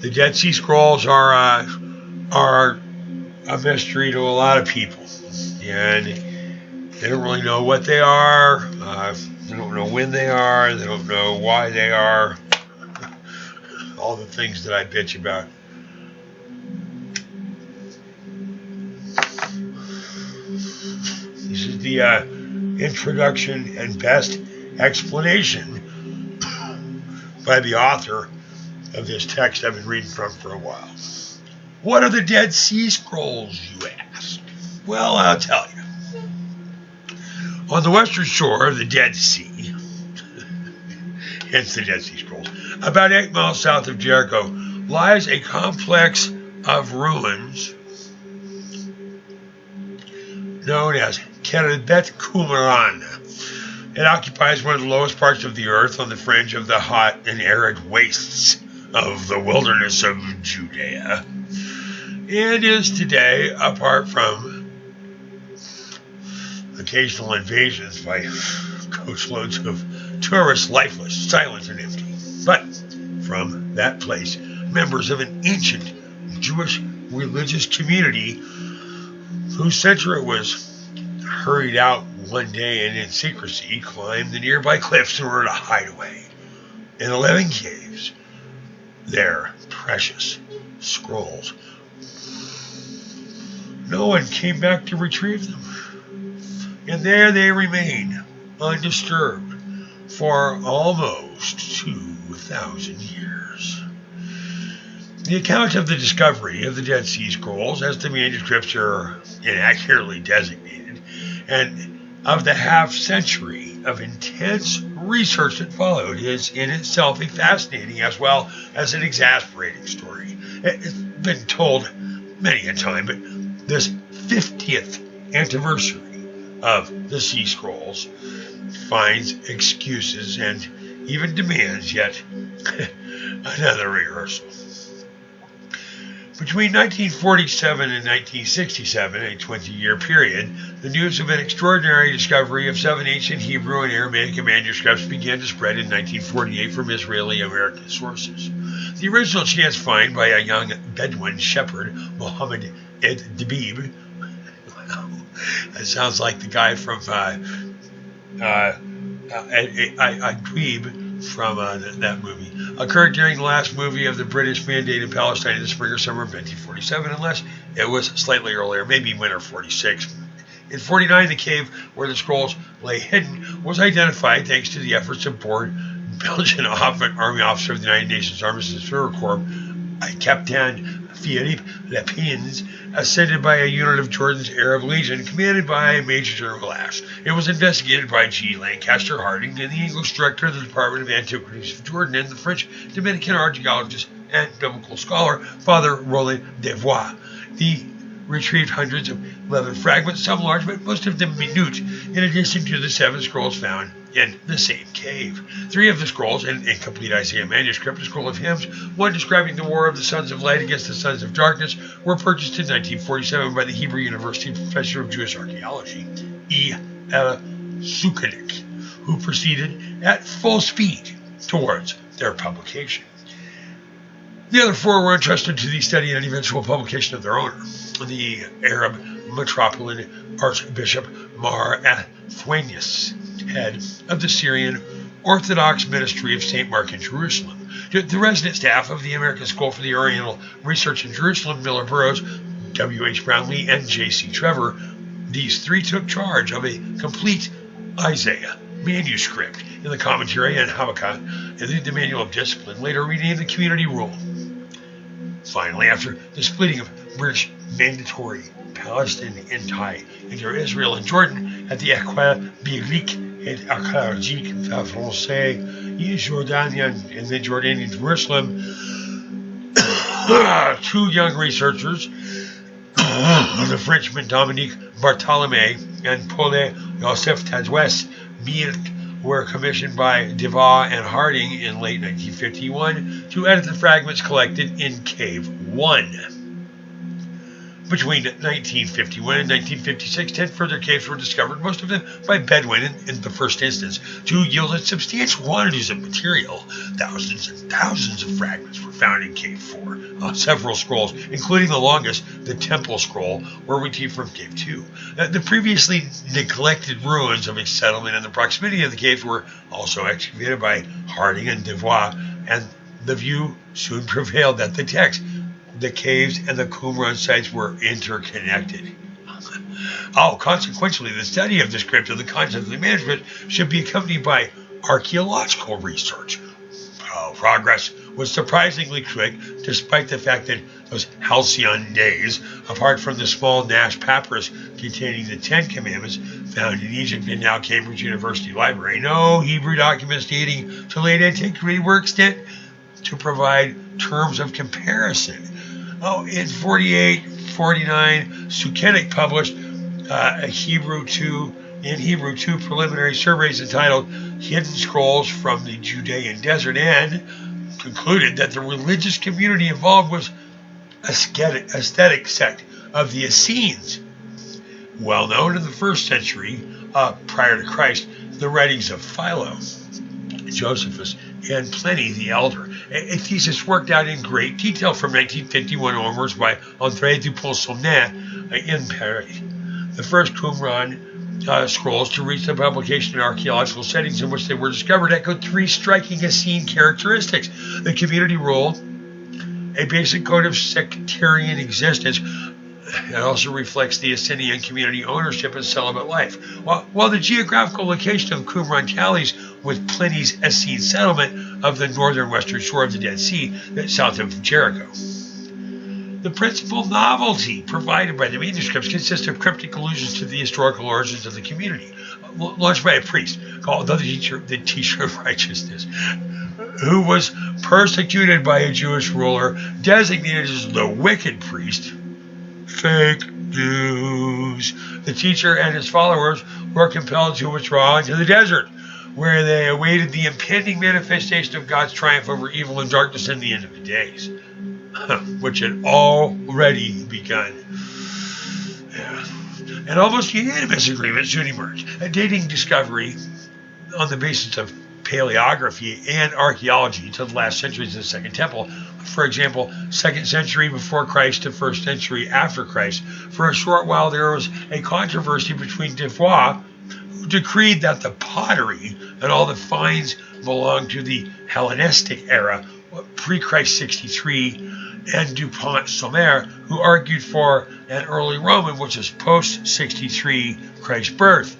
The Dead Sea Scrolls are a mystery to a lot of people, and they don't really know what they are. They don't know when they are. They don't know why they are. All the things that I bitch about. This is the introduction and best explanation by the author of this text I've been reading from for a while. What are the Dead Sea Scrolls, you ask? Well, I'll tell you. On the western shore of the Dead Sea, hence the Dead Sea Scrolls, about 8 miles south of Jericho, lies a complex of ruins known as Kerbet Qumran. It occupies one of the lowest parts of the earth on the fringe of the hot and arid wastes of the wilderness of Judea, and is today, apart from occasional invasions by coachloads of tourists, lifeless, silent, and empty. But from that place, members of an ancient Jewish religious community whose center it was hurried out one day and in secrecy climbed the nearby cliffs in order to hide away in 11 caves their precious scrolls. No one came back to retrieve them, and there they remain undisturbed for almost 2,000 years. The account of the discovery of the Dead Sea Scrolls, as the manuscripts are inaccurately designated, and of the half-century of intense research that followed, is in itself a fascinating as well as an exasperating story. It's been told many a time, but this 50th anniversary of the Sea Scrolls finds excuses and even demands yet another rehearsal. Between 1947 and 1967, a 20-year period, the news of an extraordinary discovery of 7 ancient Hebrew and Aramaic manuscripts began to spread in 1948 from Israeli-American sources. The original chance find by a young Bedouin shepherd, Mohammed Ed Dabib, wow, that sounds like the guy from Dweeb from that movie, occurred during the last movie of the British Mandate in Palestine in the spring or summer of 1947, unless it was slightly earlier, maybe winter 46. In 49, the cave where the scrolls lay hidden was identified thanks to the efforts of board Belgian Army officer of the United Nations Armistice Observer Corps, Captain Philippe Lepins, ascended by a unit of Jordan's Arab Legion, commanded by Major General Ash. It was investigated by G. Lancaster Harding and the English director of the Department of Antiquities of Jordan, and the French Dominican archaeologist and biblical scholar, Father Roland Devois. The retrieved hundreds of leather fragments, some large, but most of them minute, in addition to the 7 scrolls found in the same cave. 3 of the scrolls, an incomplete Isaiah manuscript, a scroll of hymns, one describing the war of the sons of light against the sons of darkness, were purchased in 1947 by the Hebrew University professor of Jewish archaeology, E. L. Sukanik, who proceeded at full speed towards their publication. The other 4 were entrusted to the study and eventual publication of their owner, the Arab metropolitan Archbishop Mar Athwanius, head of the Syrian Orthodox Ministry of St. Mark in Jerusalem. The resident staff of the American School for the Oriental Research in Jerusalem, Miller Burroughs, W.H. Brownlee, and J.C. Trevor, these 3 took charge of a complete Isaiah manuscript in the commentary and Habakkuk in the Manual of Discipline, later renamed the Community Rule. Finally, after the splitting of British mandatory Palestine into Israel and Jordan at the École biblique et archéologique français in Jordanian and the Jordanian Jerusalem, 2 young researchers, the Frenchman Dominique Bartholomé and Paul Joseph Tadoues Milk, were commissioned by Devois and Harding in late 1951 to edit the fragments collected in Cave 1. Between 1951 and 1956, 10 further caves were discovered, most of them by Bedouin in the first instance, to yielded substantial quantities of material. Thousands and thousands of fragments were found in Cave 4. Several scrolls, including the longest, the Temple Scroll, were retrieved from Cave 2. The previously neglected ruins of a settlement in the proximity of the caves were also excavated by Harding and Devois, and the view soon prevailed that the caves and the Qumran sites were interconnected. Consequently, the study of the script and the content of the manuscript should be accompanied by archaeological research. Progress was surprisingly quick, despite the fact that those halcyon days, apart from the small Nash papyrus containing the Ten Commandments found in Egypt and now Cambridge University Library, no Hebrew documents dating to late antiquity were extant to provide terms of comparison. In 48-49, Sukenik published in Hebrew 2 preliminary surveys entitled Hidden Scrolls from the Judean Desert, and concluded that the religious community involved was aesthetic sect of the Essenes. Well known in the 1st century, prior to Christ, the writings of Philo, Josephus, and Pliny the Elder, a thesis worked out in great detail from 1951 onwards by André Dupont-Somnet in Paris. The first Qumran scrolls to reach the publication in archaeological settings in which they were discovered echoed 3 striking Essene characteristics. The community rule, a basic code of sectarian existence. It also reflects the Essenian community ownership and celibate life. While the geographical location of Qumran tallies with Pliny's Essene settlement of the northern western shore of the Dead Sea, south of Jericho. The principal novelty provided by the manuscripts consists of cryptic allusions to the historical origins of the community, launched by a priest called the Teacher of Righteousness, who was persecuted by a Jewish ruler designated as the wicked priest. Fake news. The teacher and his followers were compelled to withdraw into the desert, where they awaited the impending manifestation of God's triumph over evil and darkness in the end of the days, which had already begun. An almost unanimous agreement soon emerged, dating discovery on the basis of paleography and archaeology to the last centuries of the Second Temple. For example, 2nd century before Christ to 1st century after Christ. For a short while there was a controversy between Devois, who decreed that the pottery and all the finds belonged to the Hellenistic era, pre-Christ 63, and Dupont-Sommet, who argued for an early Roman, which is post-63 Christ's birth.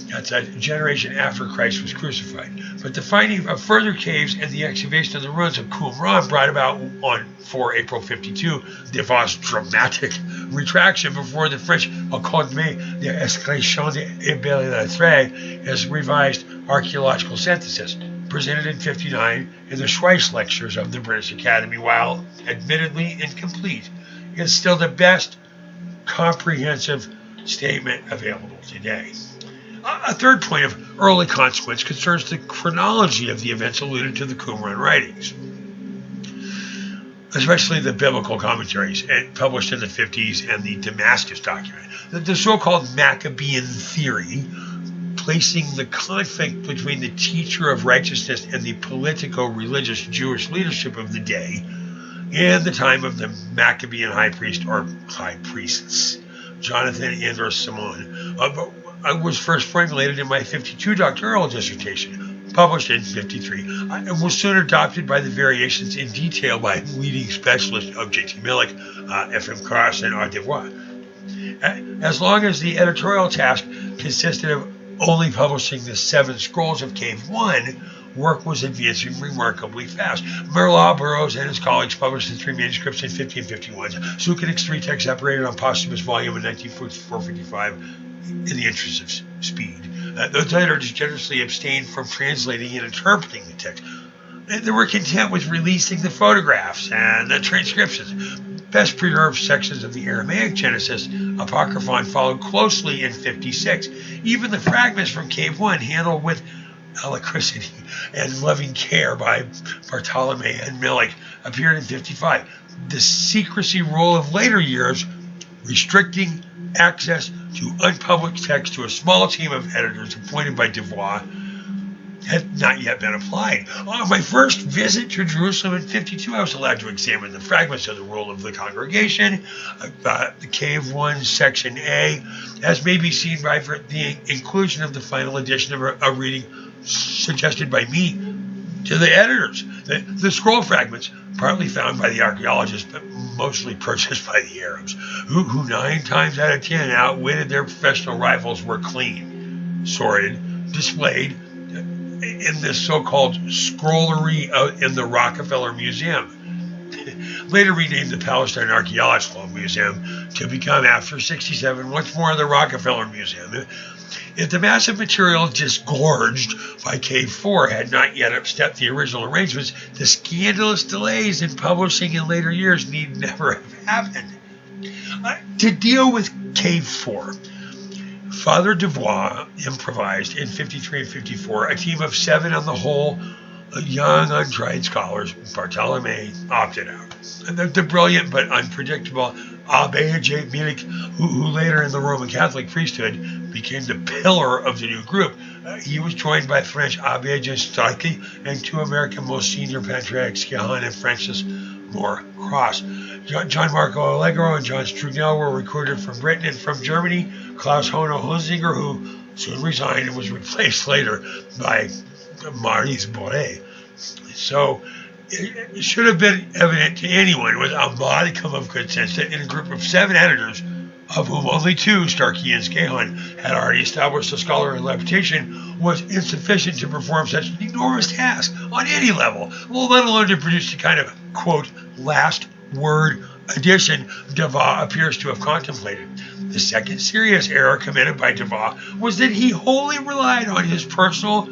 That's a generation after Christ was crucified. But the finding of further caves and the excavation of the ruins of Qumran brought about on 4 April 52 Devois' dramatic retraction before the French Académie d'Excavation et Belles-Lettres, his revised archaeological synthesis, presented in 59 in the Schweiss Lectures of the British Academy. While admittedly incomplete, is still the best comprehensive statement available today. A third point of early consequence concerns the chronology of the events alluded to the Qumran writings, especially the biblical commentaries published in the 50s and the Damascus document. The so-called Maccabean theory, placing the conflict between the teacher of righteousness and the politico-religious Jewish leadership of the day in the time of the Maccabean high priest or high priests, Jonathan and Simon, was first formulated in my 52 doctoral dissertation, published in 53, and was soon adopted by the variations in detail by leading specialists of J.T. Millick, F.M. Cross, and R. Devois. As long as the editorial task consisted of only publishing the 7 scrolls of Cave 1, work was advancing remarkably fast. Merlau, Burroughs, and his colleagues published the 3 manuscripts in 50 and 51. Sukenik's 3 texts separated on posthumous volume in 1944-55 in the interest of speed. Those editors generously abstained from translating and interpreting the text. They were content with releasing the photographs and the transcriptions. Best preserved sections of the Aramaic Genesis, Apocryphon, followed closely in 56. Even the fragments from Cave 1, handled with alacrity and loving care by Bartolome and Millick, appeared in 55. The secrecy rule of later years restricting access to unpublished text to a small team of editors appointed by Devois had not yet been applied. On my first visit to Jerusalem in 52, I was allowed to examine the fragments of the Rule of the Congregation, the Cave 1, Section A, as may be seen by the inclusion of the final edition of a reading suggested by me to the editors. The scroll fragments, partly found by the archaeologists, but mostly purchased by the Arabs, who 9 times out of 10 outwitted their professional rivals, were clean, sorted, displayed in this so-called scrollery in the Rockefeller Museum, later renamed the Palestine Archaeological Museum to become, after 67, once more the Rockefeller Museum. If the massive material disgorged by Cave 4 had not yet upset the original arrangements, the scandalous delays in publishing in later years need never have happened. To deal with Cave 4, Father Devois improvised in 53 and 54 a team of 7 on the whole young, untried scholars. Bartolome opted out. And the brilliant but unpredictable Abbé J. Milik, who later in the Roman Catholic priesthood became the pillar of the new group, he was joined by French Abbé Jean Starkey and 2 American most senior patriarchs, Gahan and Francis Moore Cross. John Marco Allegro and John Strugnell were recruited from Britain, and from Germany, Klaus Hono Hunzinger, who soon resigned and was replaced later by Maurice Boré. So it should have been evident to anyone with a modicum of good sense that in a group of 7 editors, of whom only 2, Starkey and Scahan, had already established a scholarly reputation, was insufficient to perform such an enormous task on any level, let alone to produce the kind of, quote, last word edition Devois appears to have contemplated. The second serious error committed by Devois was that he wholly relied on his personal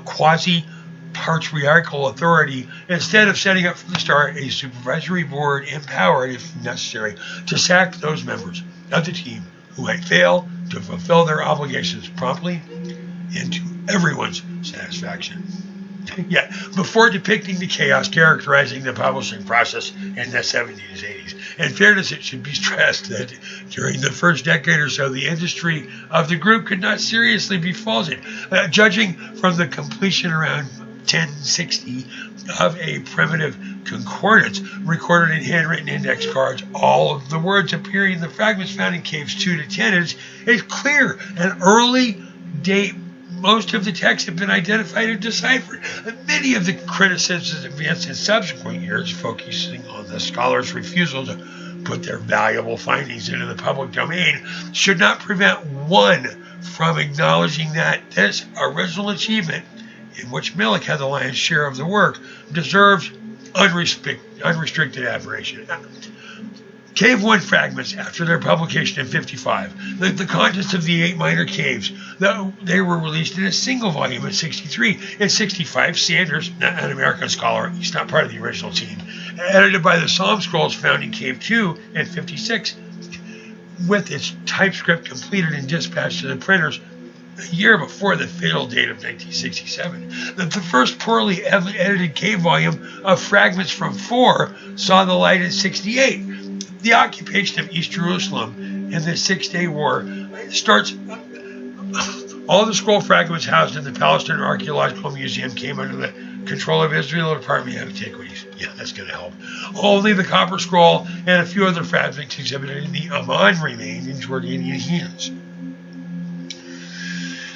quasi-patriarchal authority instead of setting up from the start a supervisory board empowered, if necessary, to sack those members of the team who might fail to fulfill their obligations promptly and to everyone's satisfaction. Yet, before depicting the chaos characterizing the publishing process in the 70s and 80s, in fairness, it should be stressed that during the first decade or so, the industry of the group could not seriously be faulted. Judging from the completion around 1060 of a primitive concordance recorded in handwritten index cards, all of the words appearing in the fragments found in caves 2 to 10, it's clear an early date. Most of the texts have been identified and deciphered. Many of the criticisms advanced in subsequent years, focusing on the scholars' refusal to put their valuable findings into the public domain, should not prevent one from acknowledging that this original achievement, in which Milik had the lion's share of the work, deserves unrestricted admiration. Cave 1 fragments, after their publication in 55, the contents of the 8 minor caves, they were released in a single volume in 63. In 65, Sanders, an American scholar, he's not part of the original team, edited by the Psalm Scrolls found in Cave 2 in 56, with its typescript completed and dispatched to the printers a year before the fatal date of 1967. The first poorly edited cave volume of fragments from 4 saw the light in 68. The occupation of East Jerusalem in the 6-Day War starts. All the scroll fragments housed in the Palestine Archaeological Museum came under the control of Israel Department of Antiquities. Yeah, that's going to help. Only the copper scroll and a few other fragments exhibited in the Amman remained in Jordanian hands.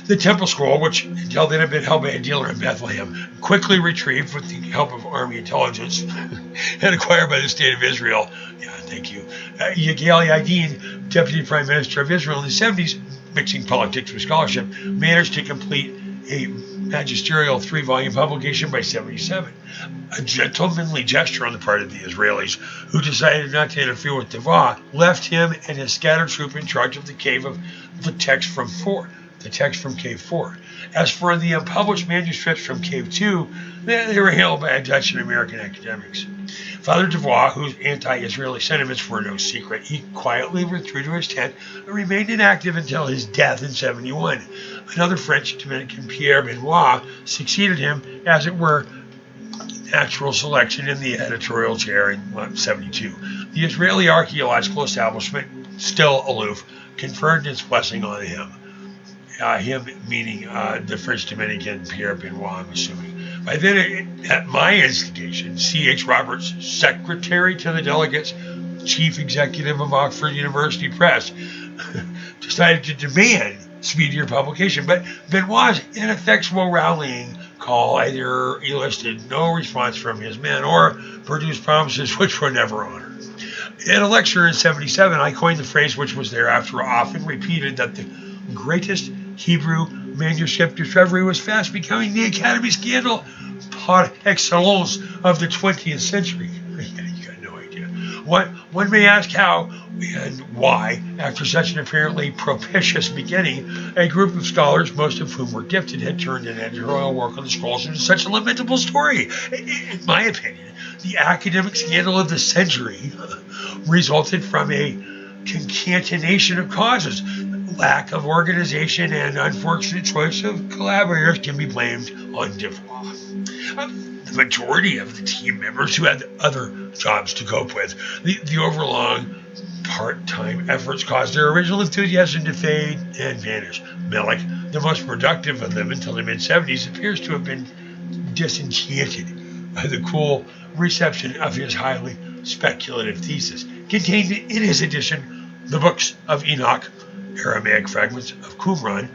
The temple scroll, which until then had been held by a dealer in Bethlehem, quickly retrieved with the help of Army intelligence and acquired by the State of Israel. Yeah, thank you. Yigal Yadin, Deputy Prime Minister of Israel in the 70s, mixing politics with scholarship, managed to complete a magisterial 3-volume publication by 77. A gentlemanly gesture on the part of the Israelis, who decided not to interfere with Devois, left him and his scattered troop in charge of the cave of the text from Cave 4. As for the unpublished manuscripts from Cave 2, they were hailed by Dutch and American academics. Father Devois, whose anti-Israeli sentiments were no secret, he quietly withdrew to his tent and remained inactive until his death in 71. Another French Dominican, Pierre Benoit, succeeded him, as it were, natural selection in the editorial chair in 72. The Israeli archaeological establishment still aloof, conferred its blessing on him. Him meaning the French Dominican Pierre Benoit, I'm assuming. By then, at my instigation, C.H. Roberts, secretary to the delegates, chief executive of Oxford University Press, decided to demand speedier publication. But Benoit's ineffectual rallying call either elicited no response from his men or produced promises which were never honored. In a lecture in 1977, I coined the phrase which was thereafter often repeated that the greatest Hebrew manuscript discovery was fast becoming the Academy scandal par excellence of the 20th century. You got no idea. One may ask how and why, after such an apparently propitious beginning, a group of scholars, most of whom were gifted, had turned an editorial work on the scrolls into such a lamentable story. In my opinion, the academic scandal of the century resulted from a concatenation of causes. Lack of organization and unfortunate choice of collaborators can be blamed on Defoe. The majority of the team members who had other jobs to cope with, the overlong part-time efforts caused their original enthusiasm to fade and vanish. Melick, the most productive of them until the mid-70s, appears to have been disenchanted by the cool reception of his highly speculative thesis. Contained in his edition, the books of Enoch, Aramaic fragments of Qumran,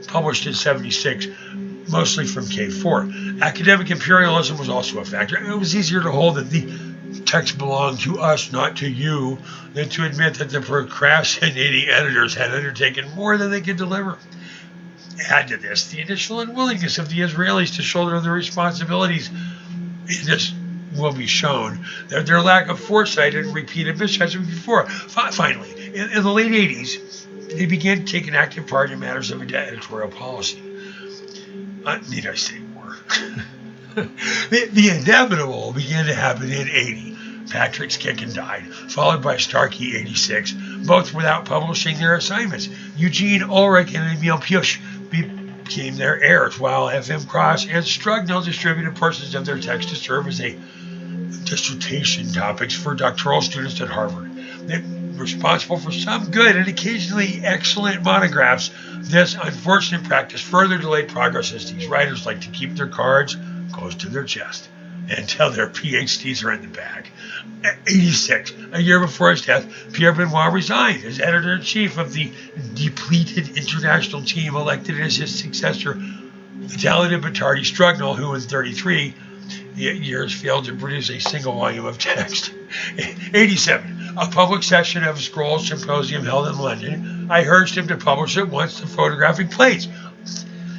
published in 1976, mostly from K4. Academic imperialism was also a factor. It was easier to hold that the text belonged to us, not to you, than to admit that the procrastinating editors had undertaken more than they could deliver. Add to this the initial unwillingness of the Israelis to shoulder the responsibilities. This will be shown that their lack of foresight and repeated missteps before. Finally, in the late 80s, they began to take an active part in matters of editorial policy. Need I say more? The inevitable began to happen in 80. Patrick Skicken died, followed by Starkey 86, both without publishing their assignments. Eugene Ulrich and Emil Pusch became their heirs, while F.M. Cross and Strugnell distributed portions of their text to serve as a dissertation topics for doctoral students at Harvard. They're responsible for some good and occasionally excellent monographs. This unfortunate practice further delayed progress, as these writers like to keep their cards close to their chest until their PhDs are in the bag. 86, a year before his death, Pierre Benoit resigned as editor-in-chief of the depleted international team, elected as his successor the talented but tardy Strugnell, who in 33 years failed to produce a single volume of text. 87, a public session of a scrolls symposium held in London. I urged him to publish at once the photographic plates.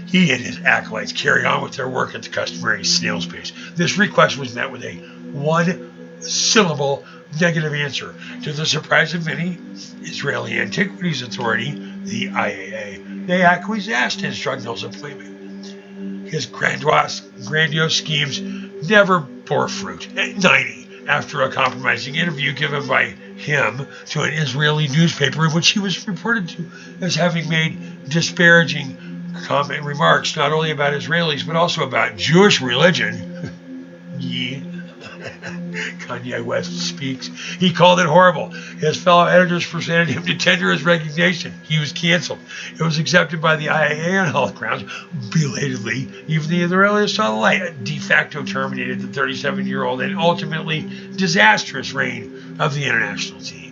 He and his acolytes carried on with their work at the customary snail's pace. This request was met with a one-syllable negative answer. To the surprise of many, Israeli Antiquities Authority, the IAA, they acquiesced in Strugnell's appointment. His grandiose schemes never bore fruit. At 90, after a compromising interview given by him to an Israeli newspaper in which he was reported to as having made disparaging comment remarks not only about Israelis but also about Jewish religion. Kanye West speaks. He called it horrible. His fellow editors persuaded him to tender his resignation. He was canceled. It was accepted by the IAA on health grounds. Belatedly, even the Israelis saw the light. De facto terminated the 37-year-old and ultimately disastrous reign of the international team.